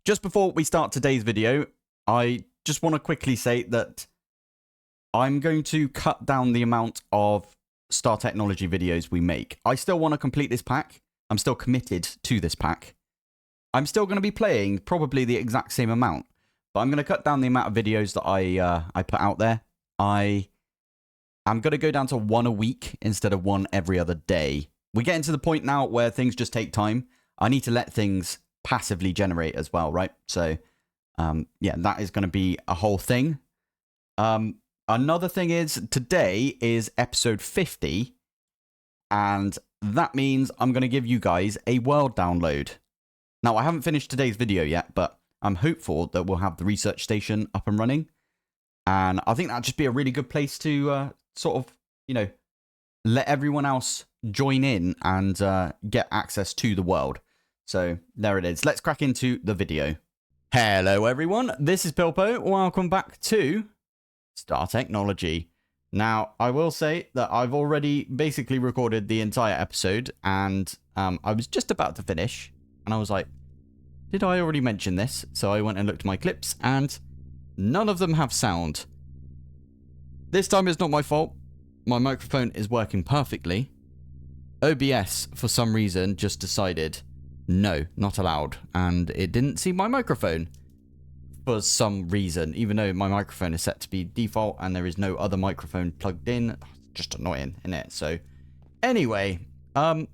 Just before we start today's video, I just want to quickly say that I'm going to cut down the amount of Star Technology videos we make. I still want to complete this pack. I'm still committed to this pack. I'm still going to be playing probably the exact same amount, but I'm going to cut down the amount of videos that I put out there. I'm going to go down to one a week instead of one every other day. We're getting to the point now where things just take time. I need to let things passively generate as well, right? So, yeah, that is going to be a whole thing. Another thing is, today is episode 50, and that means I'm going to give you guys a world download. Now, I haven't finished today's video yet, but I'm hopeful that we'll have the research station up and running, and I think that'd just be a really good place to sort of, you know, let everyone else join in and get access to the world. So there it is. Let's crack into the video. Hello, everyone. This is Pilpoh. Welcome back to Star Technology. Now, I will say that I've already basically recorded the entire episode, and I was just about to finish, and I was like, did I already mention this? So I went and looked at my clips, and none of them have sound. This time it's not my fault. My microphone is working perfectly. OBS, for some reason, just decided, no, not allowed. And it didn't see my microphone for some reason, even though my microphone is set to be default and there is no other microphone plugged in. Just annoying, isn't it? So anyway, I'll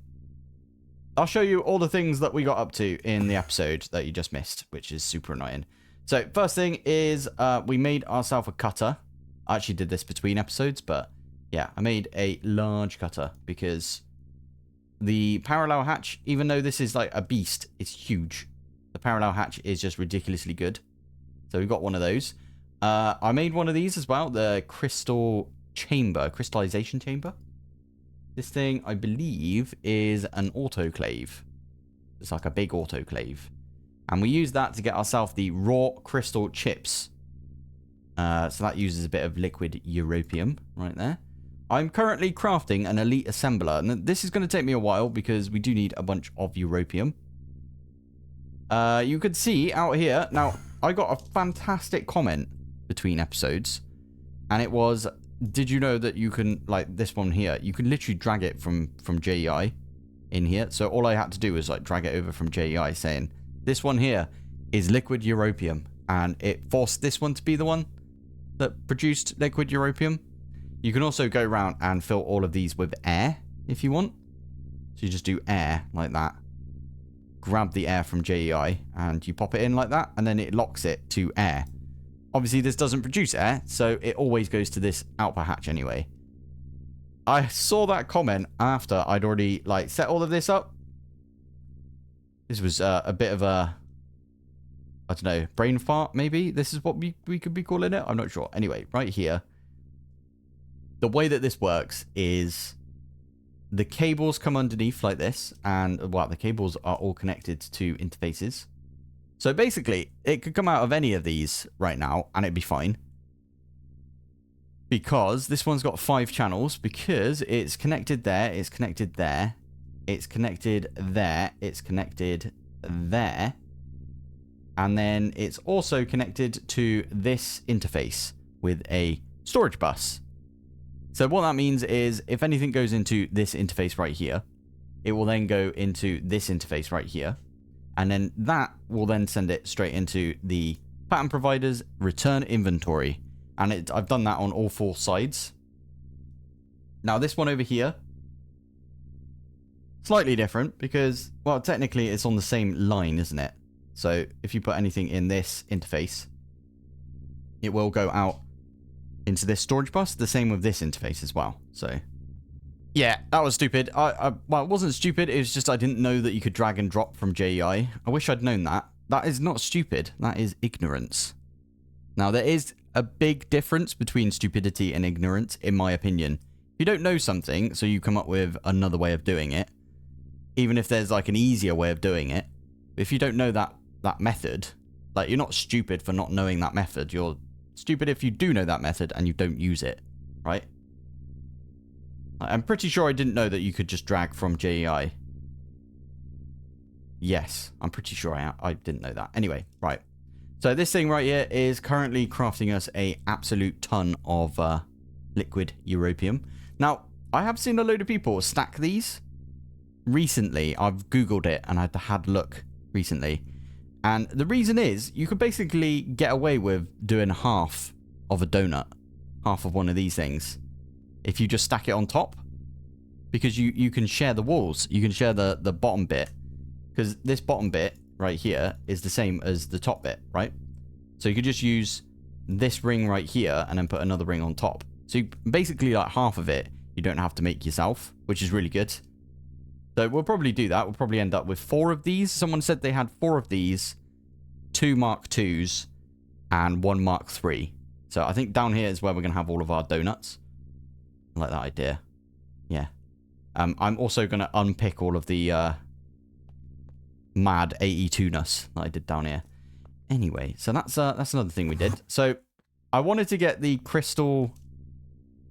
show you all the things that we got up to in the episode that you just missed, which is super annoying. So first thing is we made ourselves a cutter. I actually did this between episodes, but yeah, I made a large cutter because the parallel hatch, even though this is like a beast, it's huge. The parallel hatch is just ridiculously good. So we've got one of those. I made one of these as well, the crystallization chamber. This thing, I believe, is an autoclave. It's like a big autoclave. And we use that to get ourselves the raw crystal chips. So that uses a bit of liquid europium right there. I'm currently crafting an elite assembler, and this is going to take me a while because we do need a bunch of europium. You could see out here, now I got a fantastic comment between episodes, and it was, did you know that you can, like this one here, you can literally drag it from JEI in here. So all I had to do was like drag it over from JEI saying, this one here is liquid europium, and it forced this one to be the one that produced liquid europium. You can also go around and fill all of these with air if you want. So you just do air like that. Grab the air from JEI and you pop it in like that, and then it locks it to air. Obviously, this doesn't produce air, so it always goes to this output hatch anyway. I saw that comment after I'd already like set all of this up. This was a bit of a, I don't know, brain fart maybe? This is what we could be calling it? I'm not sure. Anyway, right here. The way that this works is the cables come underneath like this, and well, the cables are all connected to interfaces. So basically, it could come out of any of these right now, and it'd be fine. Because this one's got 5 channels, because it's connected there, it's connected there, it's connected there, it's connected there, and then it's also connected to this interface with a storage bus. So what that means is if anything goes into this interface right here, it will then go into this interface right here. And then that will then send it straight into the pattern provider's return inventory. And I've done that on all 4 sides. Now this one over here, slightly different because, well, technically it's on the same line, isn't it? So if you put anything in this interface, it will go out into this storage bus, the same with this interface as well. So yeah, that was stupid. Well, it wasn't stupid, it was just I didn't know that you could drag and drop from JEI. I wish I'd known that. That is not stupid, that is ignorance. Now there is a big difference between stupidity and ignorance, in my opinion. If you don't know something, so you come up with another way of doing it, even if there's like an easier way of doing it, if you don't know that method, like you're not stupid for not knowing that method, you're stupid if you do know that method and you don't use it, right? I'm pretty sure I didn't know that you could just drag from JEI. Yes, I'm pretty sure I didn't know that. Anyway, right. So this thing right here is currently crafting us a absolute ton of liquid europium. Now, I have seen a load of people stack these recently. I've Googled it and I had a look recently. And the reason is you could basically get away with doing half of a donut, half of one of these things, if you just stack it on top. Because you can share the walls. You can share the bottom bit. Because this bottom bit right here is the same as the top bit, right? So you could just use this ring right here and then put another ring on top. So you, basically like half of it you don't have to make yourself, which is really good. So we'll probably do that. We'll probably end up with 4 of these. Someone said they had 4 of these, 2 Mark IIs, and 1 Mark III. So I think down here is where we're going to have all of our donuts. I like that idea. Yeah. I'm also going to unpick all of the mad AE2-ness that I did down here. Anyway, so that's another thing we did. So I wanted to get the crystal...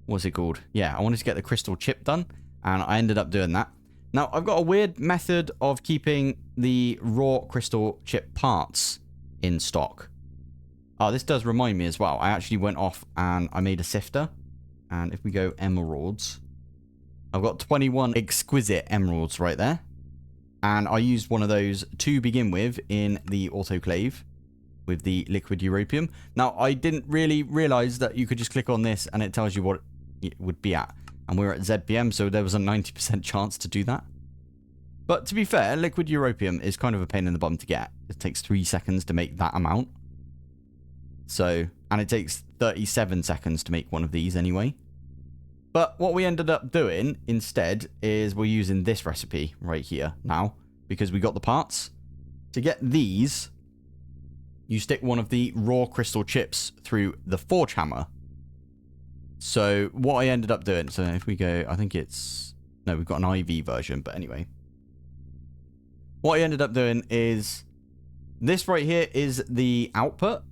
What's it called? Yeah, I wanted to get the crystal chip done, and I ended up doing that. Now, I've got a weird method of keeping the raw crystal chip parts in stock. Oh, this does remind me as well. I actually went off and I made a sifter. And if we go emeralds, I've got 21 exquisite emeralds right there. And I used one of those to begin with in the autoclave with the liquid europium. Now, I didn't really realize that you could just click on this and it tells you what it would be at. And we're at ZPM, so there was a 90% chance to do that. But to be fair, liquid europium is kind of a pain in the bum to get. It takes 3 seconds to make that amount. So, and it takes 37 seconds to make one of these anyway. But what we ended up doing instead is we're using this recipe right here now, because we got the parts. To get these, you stick one of the raw crystal chips through the forge hammer. So what I ended up doing, so if we go, I think it's, no, we've got an IV version, but anyway. What I ended up doing is, this right here is the output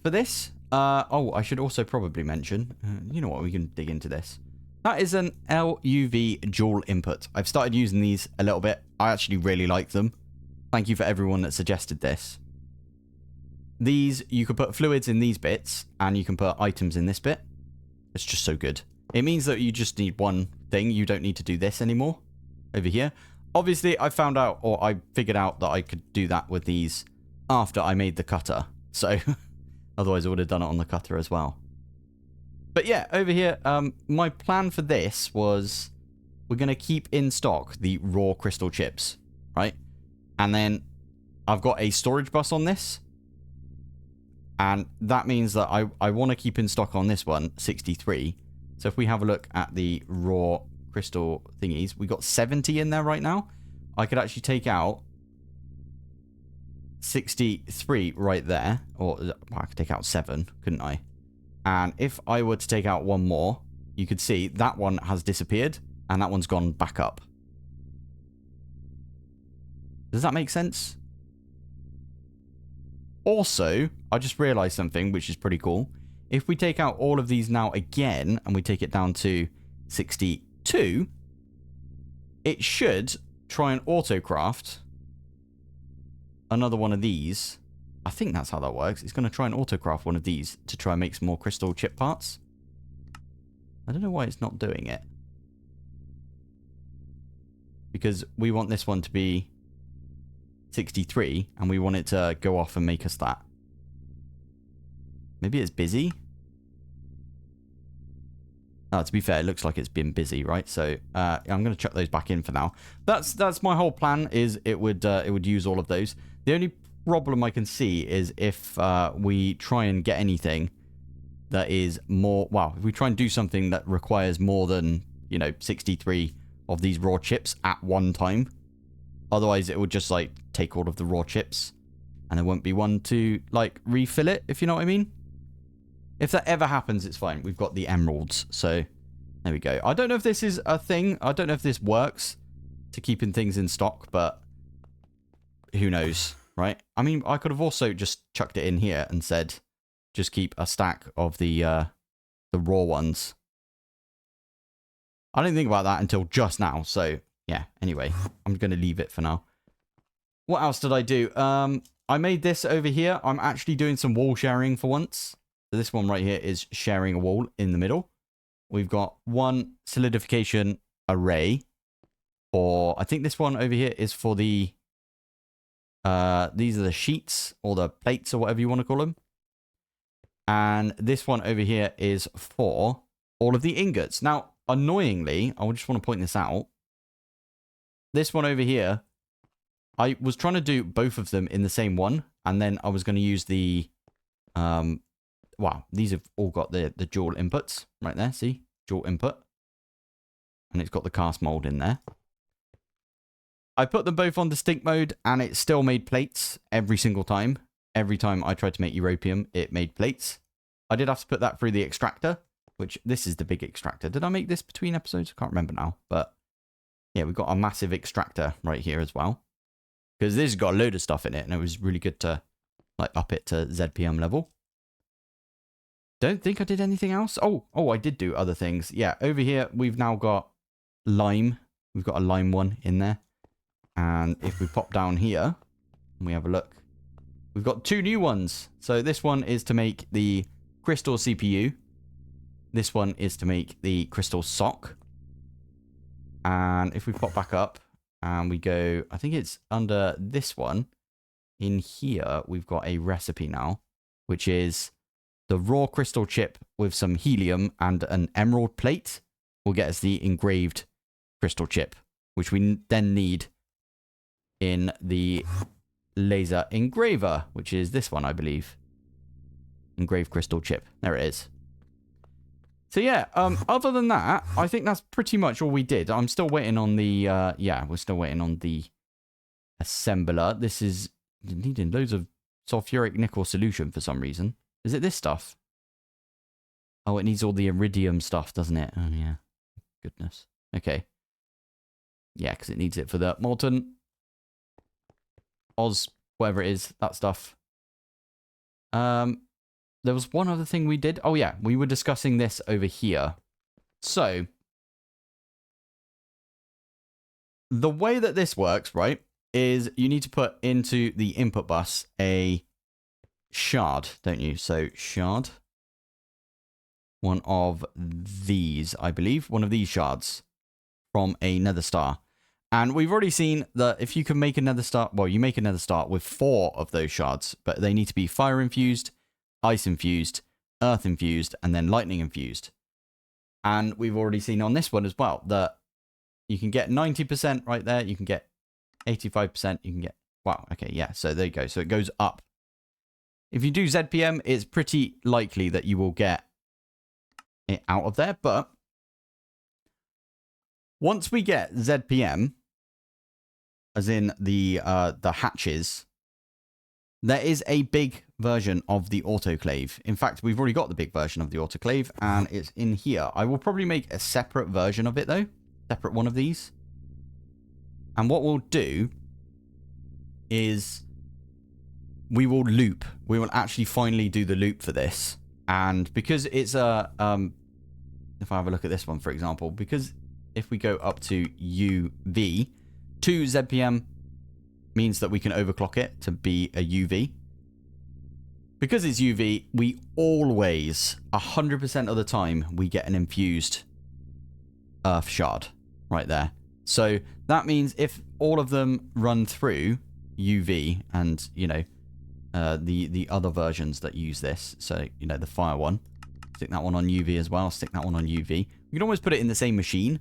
for this. Oh, I should also probably mention, you know what, we can dig into this. That is an LUV dual input. I've started using these a little bit. I actually really like them. Thank you for everyone that suggested this. These, you can put fluids in these bits, and you can put items in this bit. It's just so good. It means that you just need one thing. You don't need to do this anymore over here. Obviously, I found out, or I figured out that I could do that with these after I made the cutter. So, otherwise I would have done it on the cutter as well. But yeah, over here, my plan for this was we're going to keep in stock the raw crystal chips, right? And then I've got a storage bus on this. And that means that I want to keep in stock on this one, 63. So if we have a look at the raw crystal thingies, we got 70 in there right now. I could actually take out 63 right there. Or I could take out 7, couldn't I? And if I were to take out one more, you could see that one has disappeared and that one's gone back up. Does that make sense? Also, I just realized something which is pretty cool. If we take out all of these now again and we take it down to 62, it should try and autocraft another one of these. I think that's how that works. It's going to try and autocraft one of these to try and make some more crystal chip parts. I don't know why it's not doing it. Because we want this one to be 63 and we want it to go off and make us that. Maybe it's busy. Oh, to be fair, it looks like it's been busy, right? So I'm going to chuck those back in for now. That's my whole plan. Is it would use all of those. The only problem I can see is if we try and get anything that is more, well, if we try and do something that requires more than, you know, 63 of these raw chips at one time. Otherwise, it would just, like, take all of the raw chips and there won't be one to, like, refill it, if you know what I mean. If that ever happens, it's fine. We've got the emeralds, so there we go. I don't know if this is a thing. I don't know if this works to keeping things in stock, but who knows, right? I mean, I could have also just chucked it in here and said, just keep a stack of the raw ones. I didn't think about that until just now, so yeah, anyway, I'm going to leave it for now. What else did I do? I made this over here. I'm actually doing some wall sharing for once. So this one right here is sharing a wall in the middle. We've got one solidification array. Or I think this one over here is for the... these are the sheets or the plates or whatever you want to call them. And this one over here is for all of the ingots. Now, annoyingly, I just want to point this out. This one over here, I was trying to do both of them in the same one. And then I was going to use the... wow, these have all got the dual inputs right there. See? Dual input. And it's got the cast mold in there. I put them both on distinct mode and it still made plates every single time. Every time I tried to make Europium, it made plates. I did have to put that through the extractor, which this is the big extractor. Did I make this between episodes? I can't remember now. But yeah, we've got a massive extractor right here as well. Because this has got a load of stuff in it and it was really good to like up it to ZPM level. Don't think I did anything else. Oh, I did do other things. Yeah, over here we've now got lime. We've got a lime one in there. And if we pop down here and we have a look, we've got two new ones. So this one is to make the crystal CPU. This one is to make the crystal sock. And if we pop back up and we go, I think it's under this one. In here, we've got a recipe now, which is the raw crystal chip with some helium and an emerald plate will get us the engraved crystal chip, which we then need in the laser engraver, which is this one, I believe. Engraved crystal chip. There it is. So yeah, other than that, I think that's pretty much all we did. I'm still waiting on the, yeah, we're still waiting on the assembler. This is needing loads of sulfuric nickel solution for some reason. Is it this stuff? Oh, it needs all the iridium stuff, doesn't it? Oh, yeah. Goodness. Okay. Yeah, because it needs it for the molten Oz, whatever it is, that stuff. There was one other thing we did. Oh, yeah. We were discussing this over here. So, the way that this works, right, is you need to put into the input bus a shard, don't you? So, shard. One of these, I believe. One of these shards from a nether star. And we've already seen that if you can make a nether star, well, you make a nether star with 4 of those shards, but they need to be fire infused, ice infused, earth infused, and then lightning infused. And we've already seen on this one as well that you can get 90% right there. You can get 85%. You can get, wow, okay, yeah. So there you go. So it goes up. If you do ZPM, it's pretty likely that you will get it out of there. But once we get ZPM, as in the hatches, there is a big version of the autoclave. In fact, we've already got the big version of the autoclave, and it's in here. I will probably make a separate version of it, though. Separate one of these. And what we'll do is we will loop. We will actually finally do the loop for this. And because it's a... if I have a look at this one, for example, because if we go up to UV, 2 ZPM means that we can overclock it to be a UV. Because it's UV, we always, 100% of the time, we get an infused earth shard right there. So that means if all of them run through UV and, you know, the other versions that use this, so, you know, the fire one, stick that one on UV as well, stick that one on UV. You can almost put it in the same machine.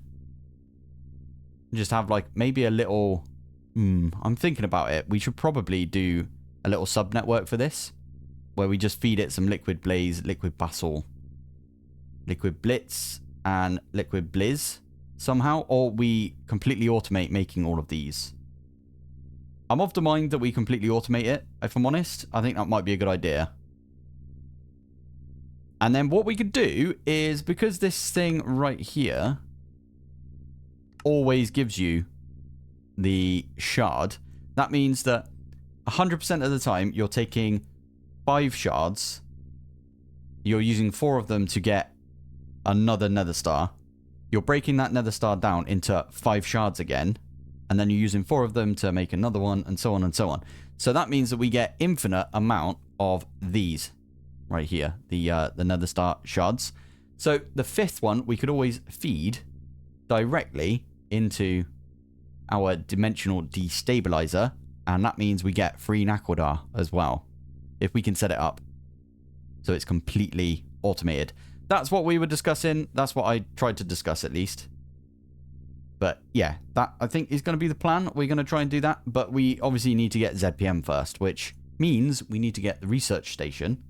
Just have, like, maybe a little... I'm thinking about it. We should probably do a little sub-network for this, where we just feed it some liquid blaze, liquid basalt, liquid blitz, and liquid blizz somehow, or we completely automate making all of these. I'm of the mind that we completely automate it, if I'm honest. I think that might be a good idea. And then what we could do is, because this thing right here always gives you the shard, that means that 100% of the time you're taking 5 shards, you're using 4 of them to get another nether star, you're breaking that nether star down into 5 shards again, and then you're using 4 of them to make another one, and so on and so on. So that means that we get infinite amount of these right here, the nether star shards. So the 5th one we could always feed directly into our dimensional destabilizer, and that means we get free Naquadar as well, if we can set it up so it's completely automated. That's what we were discussing. That's what I tried to discuss, at least. But yeah, that I think is going to be the plan. We're going to try and do that, but we obviously need to get ZPM first, which means we need to get the research station.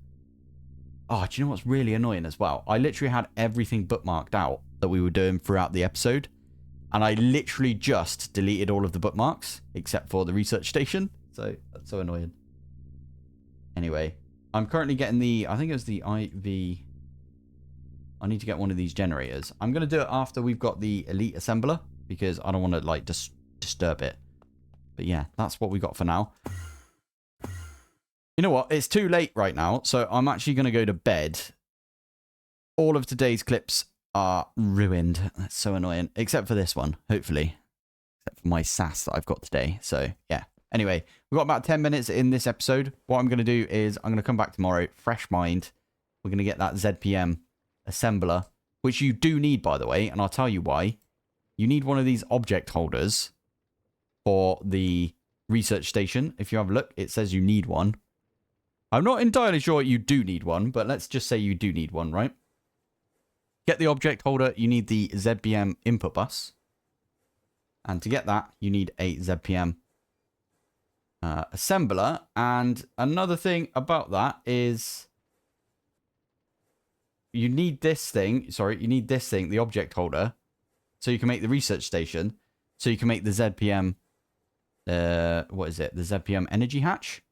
Oh, do you know what's really annoying as well? I literally had everything bookmarked out that we were doing throughout the episode, and I literally just deleted all of the bookmarks except for the research station. So that's so annoying. Anyway, I'm currently getting the, I think it was the IV. I need to get one of these generators. I'm going to do it after we've got the elite assembler, because I don't want to like disturb it. But yeah, that's what we got for now. You know what? It's too late right now, so I'm actually going to go to bed. All of today's clips are ruined. That's so annoying. Except for this one, hopefully. Except for my sass that I've got today. So yeah. Anyway, we've got about 10 minutes in this episode. What I'm going to do is I'm going to come back tomorrow, fresh mind. We're going to get that ZPM assembler, which you do need, by the way, and I'll tell you why. You need one of these object holders for the research station. If you have a look, it says you need one. I'm not entirely sure you do need one, but let's just say you do need one, right? Get the object holder, you need the ZPM input bus. And to get that, you need a ZPM assembler. And another thing about that is you need this thing, the object holder, so you can make the research station, so you can make the ZPM, what is it? The ZPM energy hatch.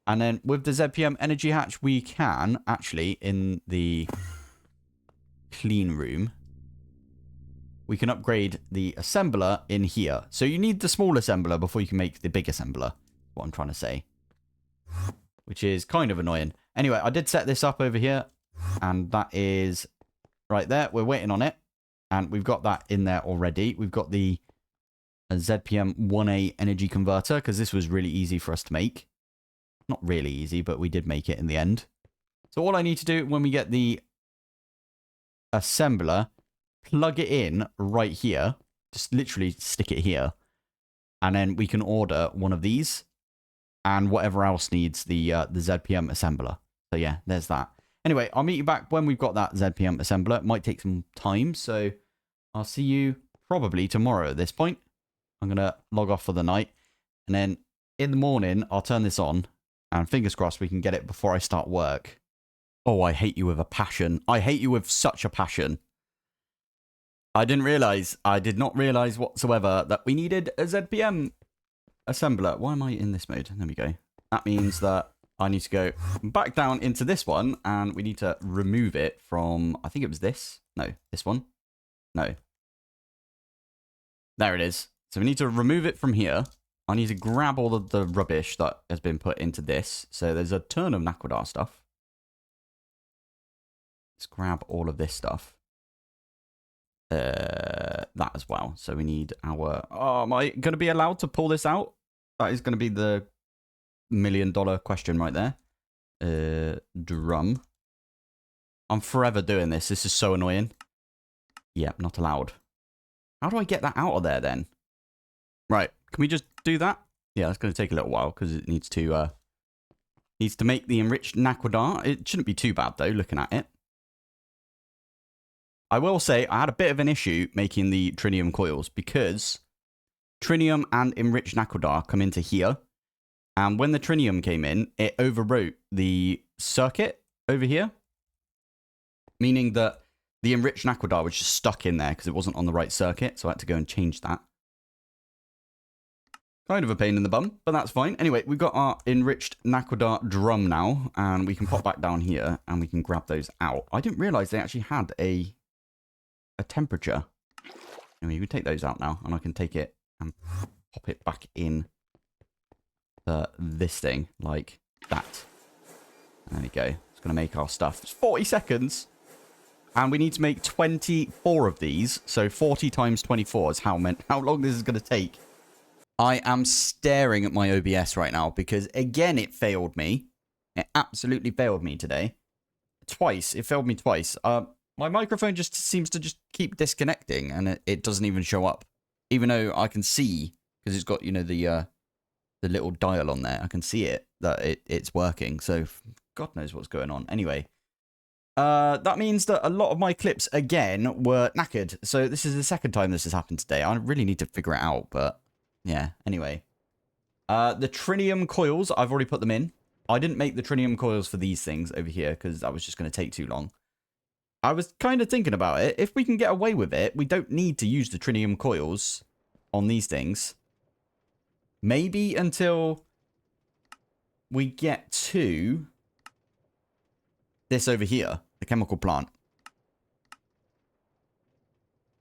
And then with the ZPM energy hatch, we can actually, in the clean room, we can upgrade the assembler in here. So you need the small assembler before you can make the big assembler, what I'm trying to say. Which is kind of annoying. Anyway, I did set this up over here, and that is right there. We're waiting on it. And we've got that in there already. We've got the ZPM 1A energy converter, because this was really easy for us to make. Not really easy, but we did make it in the end. So all I need to do when we get the assembler, plug it in right here. Just literally stick it here. And then we can order one of these. And whatever else needs the ZPM assembler. So yeah, there's that. Anyway, I'll meet you back when we've got that ZPM assembler. It might take some time, so I'll see you probably tomorrow at this point. I'm going to log off for the night. And then in the morning, I'll turn this on. And fingers crossed we can get it before I start work. Oh, I hate you with a passion. I hate you with such a passion. I did not realize whatsoever that we needed a ZPM assembler. Why am I in this mode? There we go. That means that I need to go back down into this one, and we need to remove it from, I think it was this. No, this one. No. There it is. So we need to remove it from here. I need to grab all of the rubbish that has been put into this. So there's a ton of Naquadar stuff. Let's grab all of this stuff. That as well. So we need our... Oh, am I going to be allowed to pull this out? That is going to be the $1 million question right there. Drum. I'm forever doing this. This is so annoying. Yep, not allowed. How do I get that out of there then? Right. Can we just do that? Yeah, that's going to take a little while because it needs to make the enriched Naquadar. It shouldn't be too bad though, looking at it. I will say I had a bit of an issue making the trinium coils because trinium and enriched Naquadar come into here. And when the trinium came in, it overwrote the circuit over here. Meaning that the enriched Naquadar was just stuck in there because it wasn't on the right circuit. So I had to go and change that. Kind of a pain in the bum, but that's fine. Anyway, we've got our enriched Naquadar drum now. And we can pop back down here and we can grab those out. I didn't realize they actually had a temperature. Anyway, we take those out now. And I can take it and pop it back in this thing like that. There we go. It's going to make our stuff. It's 40 seconds. And we need to make 24 of these. So 40 times 24 is how long this is going to take. I am staring at my OBS right now because, again, it failed me. It absolutely failed me today. Twice. It failed me twice. My microphone just seems to just keep disconnecting, and it doesn't even show up. Even though I can see, because it's got, you know, the little dial on there. I can see it, that it's working. So, God knows what's going on. Anyway. That means that a lot of my clips, again, were knackered. So this is the second time this has happened today. I really need to figure it out, but yeah, anyway. The trinium coils, I've already put them in. I didn't make the trinium coils for these things over here because that was just going to take too long. I was kind of thinking about it. If we can get away with it, we don't need to use the trinium coils on these things. Maybe until we get to this over here, the chemical plant.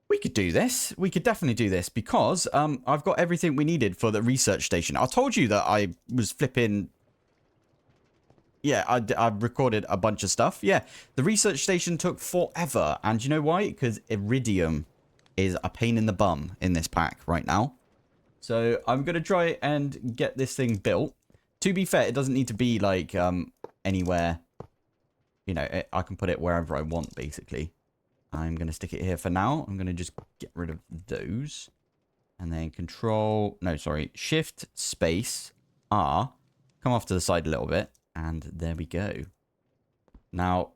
We could do this. We could definitely do this because I've got everything we needed for the research station. I told you that I was flipping... Yeah, I recorded a bunch of stuff. Yeah, the research station took forever. And you know why? Because iridium is a pain in the bum in this pack right now. So I'm going to try and get this thing built. To be fair, it doesn't need to be like anywhere... You know, I can put it wherever I want, basically. I'm going to stick it here for now. I'm going to just get rid of those. And then control... No, sorry. Shift, space, R. Come off to the side a little bit. And there we go. Now,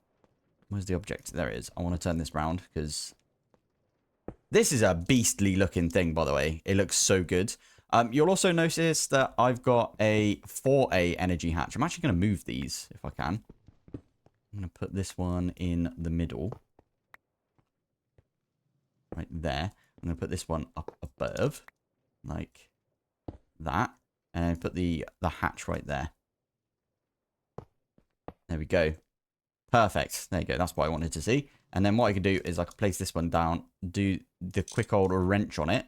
where's the object? There it is. I want to turn this round because... This is a beastly looking thing, by the way. It looks so good. You'll also notice that I've got a 4A energy hatch. I'm actually going to move these if I can. I'm going to put this one in the middle. Right there. I'm going to put this one up above. Like that. And put the hatch right there. There we go. Perfect. There you go. That's what I wanted to see. And then what I can do is I can place this one down. Do the quick old wrench on it.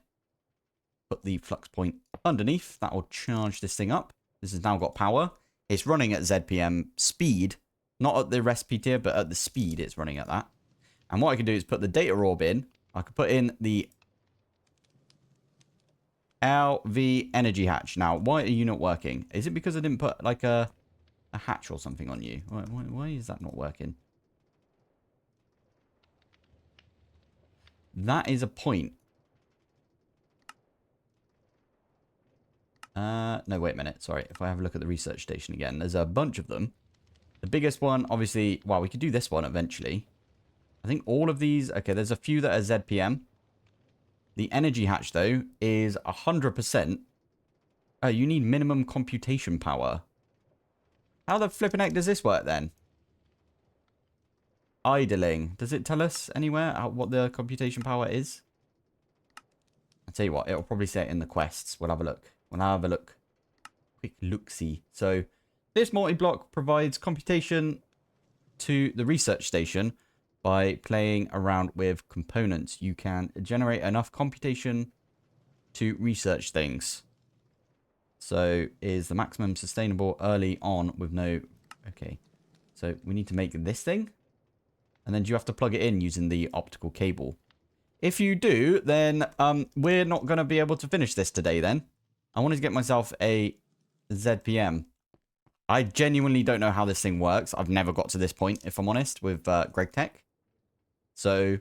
Put the flux point underneath. That will charge this thing up. This has now got power. It's running at ZPM speed. Not at the recipe tier, but at the speed it's running at that. And what I can do is put the data orb in. I can put in the LV energy hatch. Now, why are you not working? Is it because I didn't put like a hatch or something on you? Why is that not working? That is a point. No, wait a minute. Sorry. If I have a look at the research station again, there's a bunch of them. The biggest one, obviously, well, we could do this one eventually. I think all of these, okay, there's a few that are ZPM. The energy hatch, though, is 100%. Oh, you need minimum computation power. How the flipping heck does this work, then? Idling. Does it tell us anywhere what the computation power is? I'll tell you what, it'll probably say it in the quests. We'll have a look. We'll have a look. Quick look-see. So... This multi-block provides computation to the research station by playing around with components. You can generate enough computation to research things. So is the maximum sustainable early on with no... Okay. So we need to make this thing. And then do you have to plug it in using the optical cable? If you do, then we're not going to be able to finish this today then. I wanted to get myself a ZPM. I genuinely don't know how this thing works. I've never got to this point, if I'm honest, with GregTech. So,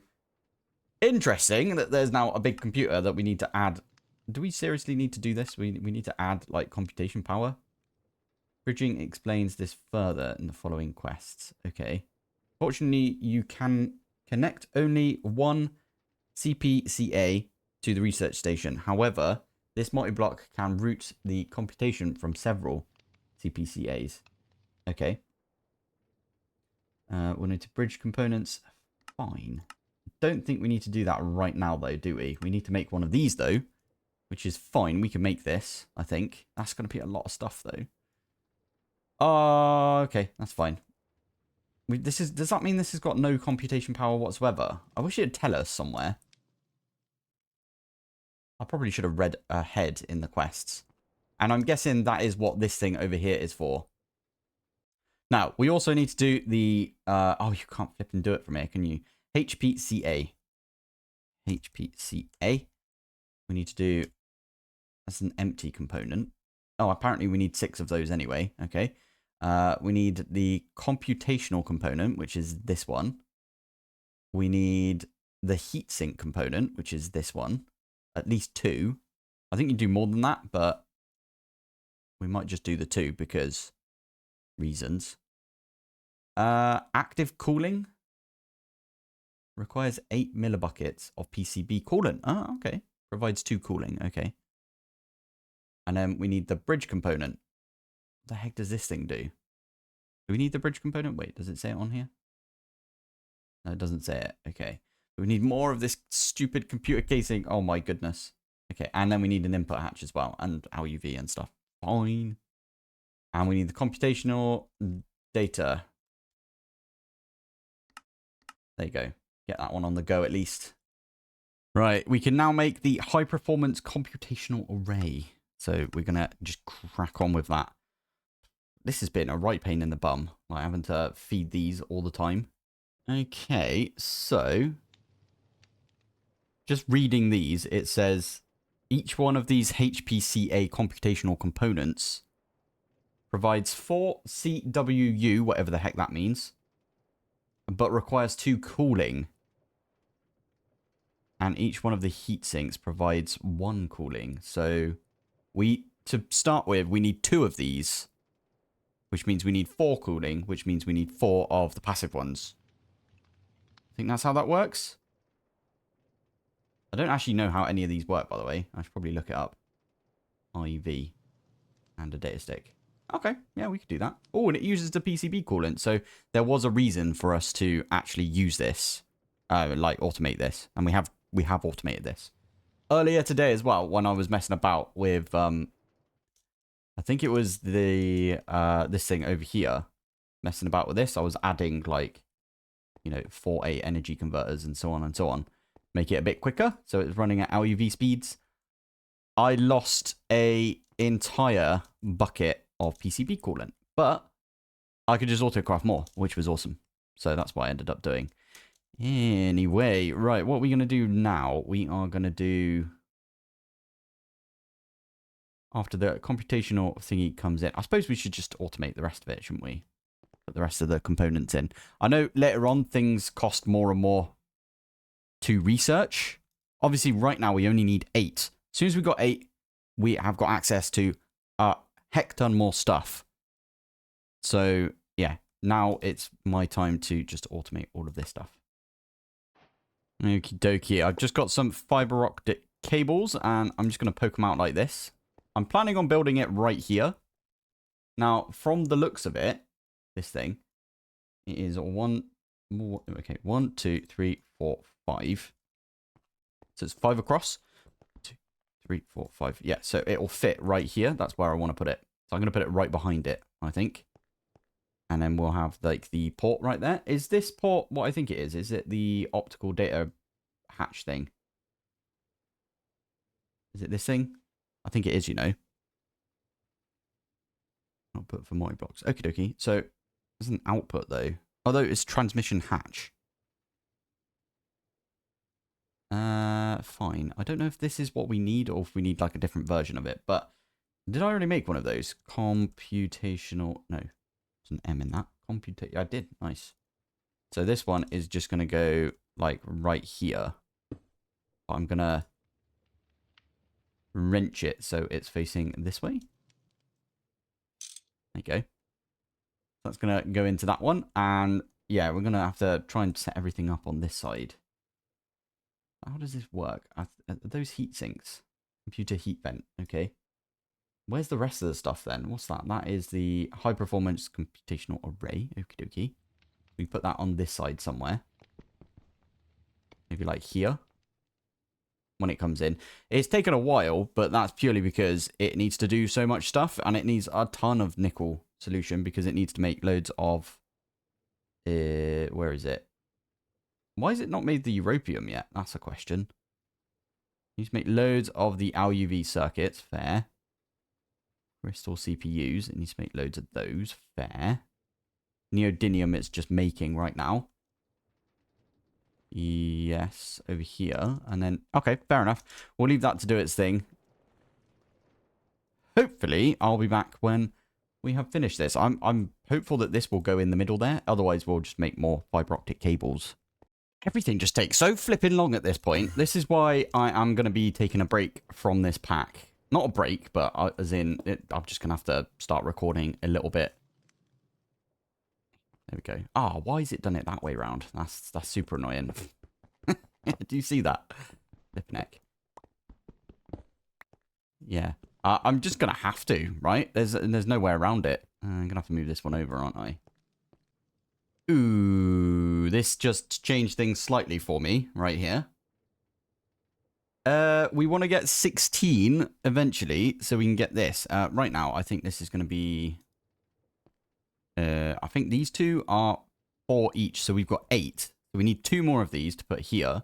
interesting that there's now a big computer that we need to add. Do we seriously need to do this? We need to add, like, computation power? Bridging explains this further in the following quests. Okay. Fortunately, you can connect only one CPCA to the research station. However, this multi-block can route the computation from several CPCAs. Okay. We'll need to bridge components. Fine. Don't think we need to do that right now, though, do we? We need to make one of these, though, which is fine. We can make this, I think. That's going to be a lot of stuff, though. Okay. That's fine. Does that mean this has got no computation power whatsoever? I wish it'd tell us somewhere. I probably should have read ahead in the quests. And I'm guessing that is what this thing over here is for. Now, we also need to do the... oh, you can't flip and do it from here, can you? HPCA. HPCA. We need to do That's an empty component. Oh, apparently we need 6 of those anyway. Okay. We need the computational component, which is this one. We need the heatsink component, which is this one. At least 2. I think you do more than that, but we might just do the 2 because reasons. Active cooling requires 8 millibuckets of PCB coolant. Oh, okay. Provides 2 cooling. Okay. And then we need the bridge component. What the heck does this thing do? Do we need the bridge component? Wait, does it say it on here? No, it doesn't say it. Okay. We need more of this stupid computer casing. Oh my goodness. Okay, and then we need an input hatch as well, and LUV and stuff. Fine. And we need the computational data. There you go. Get that one on the go at least. Right, we can now make the high performance computational array. So we're going to just crack on with that. This has been a right pain in the bum, like having to feed these all the time. Okay, so just reading these, it says each one of these HPCA computational components provides 4 CWU, whatever the heck that means, but requires 2 cooling. And each one of the heat sinks provides 1 cooling. So to start with, we need 2 of these, which means we need 4 cooling, which means we need 4 of the passive ones. I think that's how that works. I don't actually know how any of these work, by the way. I should probably look it up. IV and a data stick. Okay, yeah, we could do that. Oh, and it uses the PCB coolant. So there was a reason for us to actually use this, like automate this. And we have automated this. Earlier today as well, when I was messing about with, I think it was the this thing over here, messing about with this, I was adding like, 4A energy converters and so on and so on. Make it a bit quicker, so it's running at LUV speeds. I lost a entire bucket of PCB coolant, but I could just autocraft more, which was awesome. So that's what I ended up doing. Anyway, right, what are we going to do now? We are going to do, after the computational thingy comes in, I suppose we should just automate the rest of it, shouldn't we? Put the rest of the components in. I know later on things cost more and more to research. Obviously, right now we only need 8. As soon as we've got 8, we have got access to a heck ton more stuff. So, yeah, now it's my time to just automate all of this stuff. Okie dokie. I've just got some fiber optic cables, and I'm just going to poke them out like this. I'm planning on building it right here. Now, from the looks of it, this thing, it is 1, 2, 3, 4, 5. So it's 5 across. 2, 3, 4, 5. Yeah, so it will fit right here. That's where I want to put it. So I'm going to put it right behind it, I think. And then we'll have like the port right there. Is this port what I think it is? Is it the optical data hatch thing? Is it this thing? I think it is, Output for Moddedblocks. Okie dokie. So there's an output though. Although it's transmission hatch. Fine. I don't know if this is what we need or if we need like a different version of it. But did I already make one of those? Computational. No. There's an M in that. I did. Nice. So this one is just going to go like right here. But I'm going to wrench it so it's facing this way. There you go. That's going to go into that one. And yeah, we're going to have to try and set everything up on this side. How does this work? Are those heat sinks? Computer heat vent. Okay. Where's the rest of the stuff then? What's that? That is the high performance computational array. Okie dokie. We put that on this side somewhere. Maybe like here. When it comes in. It's taken a while, but that's purely because it needs to do so much stuff. And it needs a ton of nickel solution because it needs to make loads of... where is it? Why is it not made the europium yet? That's a question. You need to make loads of the LUV circuits. Fair. Crystal CPUs. It needs to make loads of those. Fair. Neodymium it's just making right now. Yes, over here. And then, okay, fair enough. We'll leave that to do its thing. hopefully I'll be back when we have finished this. I'm hopeful that this will go in the middle there. Otherwise, we'll just make more fiber optic cables. Everything just takes so flipping long at this point. This is why I am going to be taking a break from this pack. Not a break, but as in, I'm just going to have to start recording a little bit. There we go. Ah, why is it done it that way round? That's super annoying. Do you see that? Flip neck. Yeah. I'm just going to have to, right? There's no way around it. I'm going to have to move this one over, aren't I? Ooh, this just changed things slightly for me right here. We want to get 16 eventually, so we can get this. Right now, I think this is going to be... I think these two are 4 each, so we've got 8. So we need 2 more of these to put here.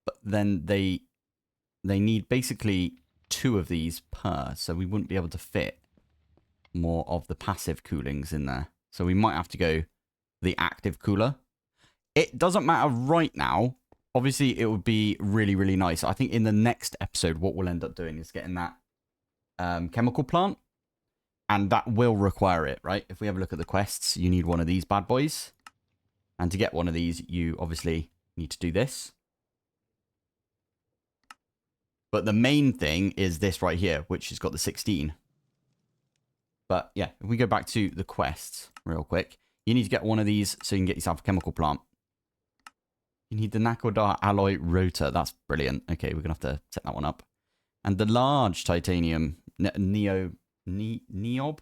But then they need basically 2 of these per, so we wouldn't be able to fit more of the passive coolings in there. So we might have to go the active cooler. It doesn't matter right now. Obviously, it would be really, really nice. I think in the next episode, what we'll end up doing is getting that chemical plant. And that will require it, right? If we have a look at the quests, you need one of these bad boys. And to get one of these, you obviously need to do this. But the main thing is this right here, which has got the 16. But yeah, if we go back to the quests real quick, you need to get one of these so you can get yourself a chemical plant. You need the Nakodar alloy rotor. That's brilliant. Okay, we're going to have to set that one up. And the large titanium neob.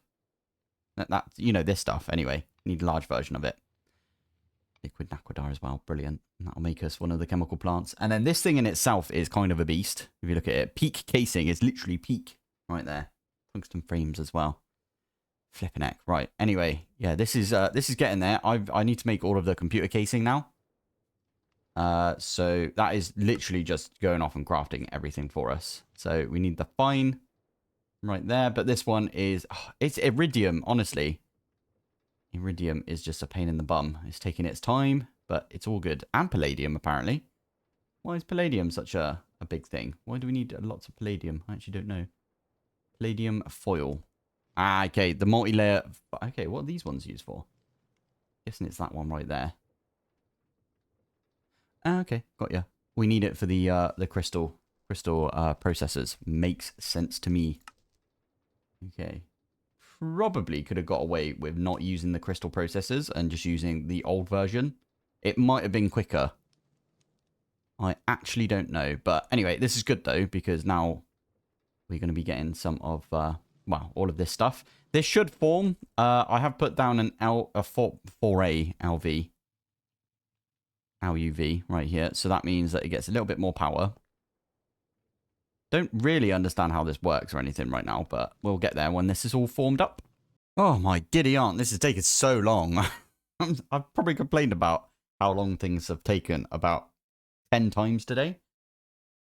That, you know, this stuff. Anyway, need a large version of it. Liquid Nakodar as well. Brilliant. And that'll make us one of the chemical plants. And then this thing in itself is kind of a beast. If you look at it, peak casing is literally peak right there. Tungsten frames as well. Flipping heck. Right. Anyway, yeah, this is getting there. I need to make all of the computer casing now. So that is literally just going off and crafting everything for us. So we need the fine right there. But this one is, it's iridium, honestly. Iridium is just a pain in the bum. It's taking its time, but it's all good. And palladium, apparently. Why is palladium such a big thing? Why do we need lots of palladium? I actually don't know. Palladium foil. Ah, okay, the multi-layer. Okay, what are these ones used for? Guessing it's that one right there. Ah, okay, got ya. We need it for the crystal processors. Makes sense to me. Okay. Probably could have got away with not using the crystal processors and just using the old version. It might have been quicker. I actually don't know. But anyway, this is good though, because now we're going to be getting some of, well, all of this stuff. This should form. I have put down a 4A LUV right here. So that means that it gets a little bit more power. Don't really understand how this works or anything right now, but we'll get there when this is all formed up. Oh my giddy aunt, this has taken so long. I've probably complained about how long things have taken about 10 times today.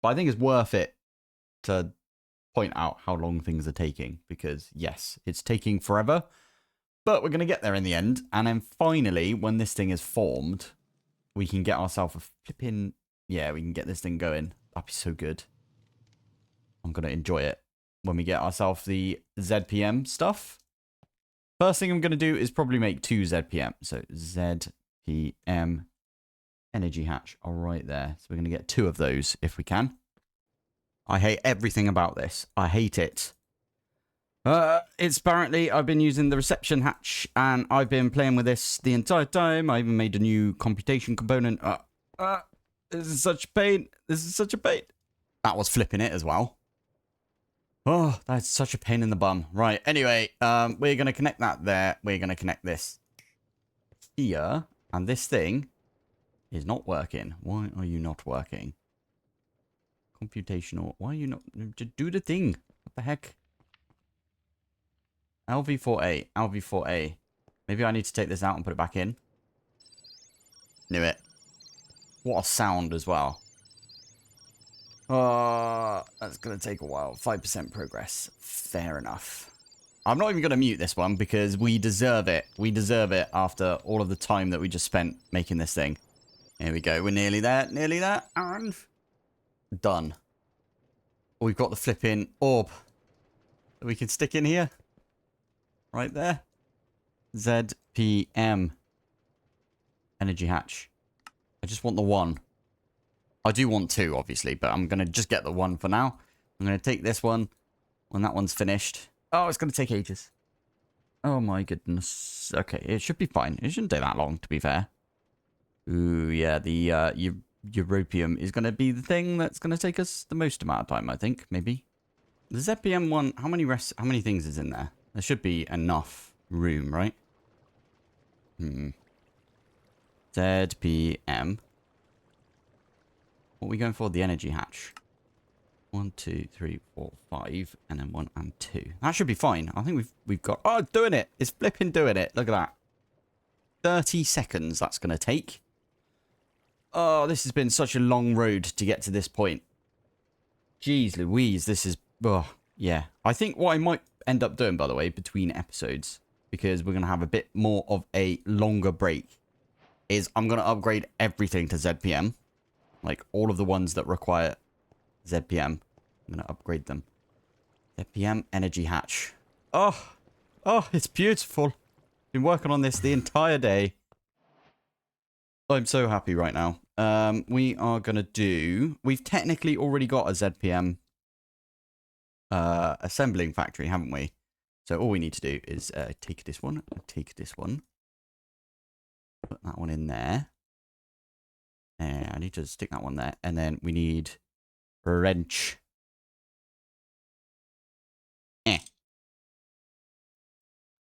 But I think it's worth it to point out how long things are taking, because yes, it's taking forever, but we're going to get there in the end. And then finally, when this thing is formed, we can get ourselves a flipping, yeah, we can get this thing going. That'd be so good. I'm going to enjoy it when we get ourselves the ZPM stuff. First thing I'm going to do is probably make 2 ZPM. So ZPM energy hatch. All right there. So we're going to get 2 of those if we can. I hate everything about this. I hate it. It's apparently I've been using the reception hatch and I've been playing with this the entire time. I even made a new computation component. This is such a pain. This is such a pain. That was flipping it as well. Oh, that's such a pain in the bum. Right, anyway, we're going to connect that there. We're going to connect this here. And this thing is not working. Why are you not working? Computational. Why are you not? Do the thing. What the heck? LV4A. LV4A. Maybe I need to take this out and put it back in. Knew it. What a sound as well. That's going to take a while. 5% progress. Fair enough. I'm not even going to mute this one because we deserve it. We deserve it after all of the time that we just spent making this thing. Here we go. We're nearly there. Nearly there. And done. We've got the flipping orb. that we can stick in here. Right there. ZPM. Energy hatch. I just want the one. I do want two, obviously, but I'm going to just get the one for now. I'm going to take this one when that one's finished. Oh, it's going to take ages. Oh, my goodness. Okay, it should be fine. It shouldn't take that long, to be fair. Ooh, yeah, the Europium is going to be the thing that's going to take us the most amount of time, I think, maybe. The ZPM one, how many things is in there? There should be enough room, right? ZPM. What are we going for? The energy hatch. 1, 2, 3, 4, 5, and then 1 and 2. That should be fine. I think we've got... Oh, it's doing it. It's flipping doing it. Look at that. 30 seconds that's going to take. Oh, this has been such a long road to get to this point. Jeez Louise, this is... Oh, yeah. I think what I might end up doing, by the way, between episodes, because we're going to have a bit more of a longer break, is I'm going to upgrade everything to ZPM. Like, all of the ones that require ZPM. I'm going to upgrade them. ZPM energy hatch. Oh, it's beautiful. Been working on this the entire day. I'm so happy right now. We are going to do... We've technically already got a ZPM assembling factory, haven't we? So all we need to do is take this one, take this one. Put that one in there. And I need to stick that one there. And then we need a wrench.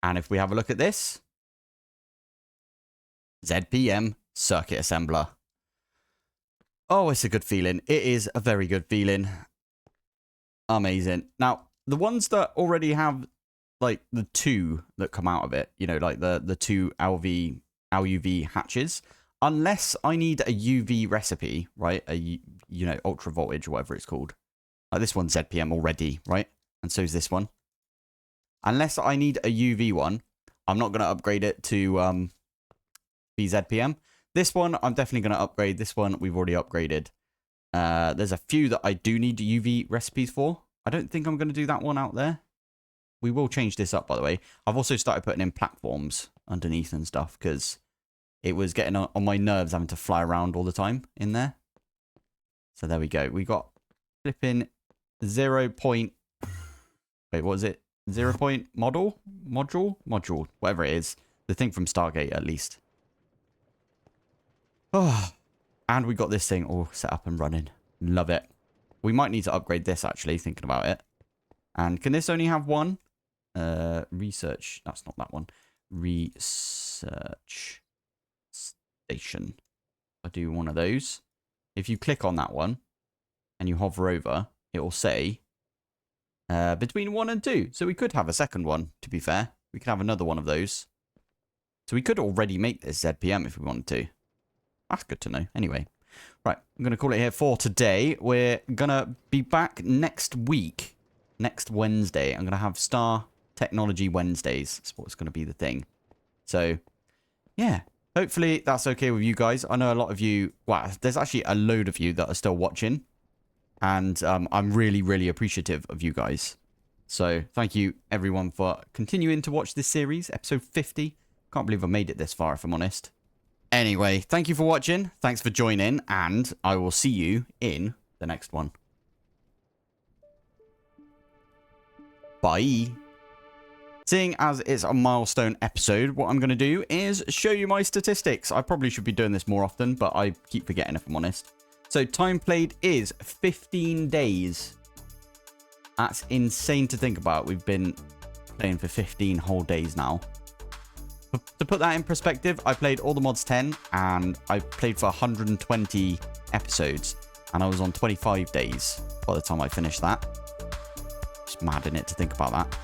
And if we have a look at this, ZPM circuit assembler. Oh, it's a good feeling. It is a very good feeling. Amazing. Now, the ones that already have, like, the two that come out of it, you know, like the two LUV hatches, unless I need a UV recipe, right? You know, ultra voltage or whatever it's called. Like this one's ZPM already, right? And so is this one. Unless I need a UV one, I'm not going to upgrade it to be ZPM. This one, I'm definitely going to upgrade. This one, we've already upgraded. There's a few that I do need UV recipes for. I don't think I'm going to do that one out there. We will change this up, by the way. I've also started putting in platforms underneath and stuff because it was getting on my nerves having to fly around all the time in there. So there we go. We got flipping 0. Wait, what was it? 0 point module, whatever it is. The thing from Stargate, at least. Oh, and we got this thing all set up and running. Love it. We might need to upgrade this, actually, thinking about it. And can this only have one? Research. That's not that one. Research station. I do one of those. If you click on that one and you hover over, it will say between 1 and 2. So we could have a second one, to be fair. We could have another one of those. So we could already make this ZPM if we wanted to. That's good to know. Anyway, right, I'm going to call it here for today. We're going to be back next week, next Wednesday. I'm going to have Star Technology Wednesdays. That's what's going to be the thing. So, yeah, hopefully that's okay with you guys. I know a lot of you, well, there's actually a load of you that are still watching. And I'm really, really appreciative of you guys. So thank you, everyone, for continuing to watch this series, episode 50. Can't believe I made it this far, if I'm honest. Anyway, thank you for watching. Thanks for joining. And I will see you in the next one. Bye. Seeing as it's a milestone episode, what I'm going to do is show you my statistics. I probably should be doing this more often, but I keep forgetting, if I'm honest. So time played is 15 days. That's insane to think about. We've been playing for 15 whole days now. To put that in perspective, I played all the mods 10 and I played for 120 episodes. And I was on 25 days by the time I finished that. It's mad, isn't it, to think about that.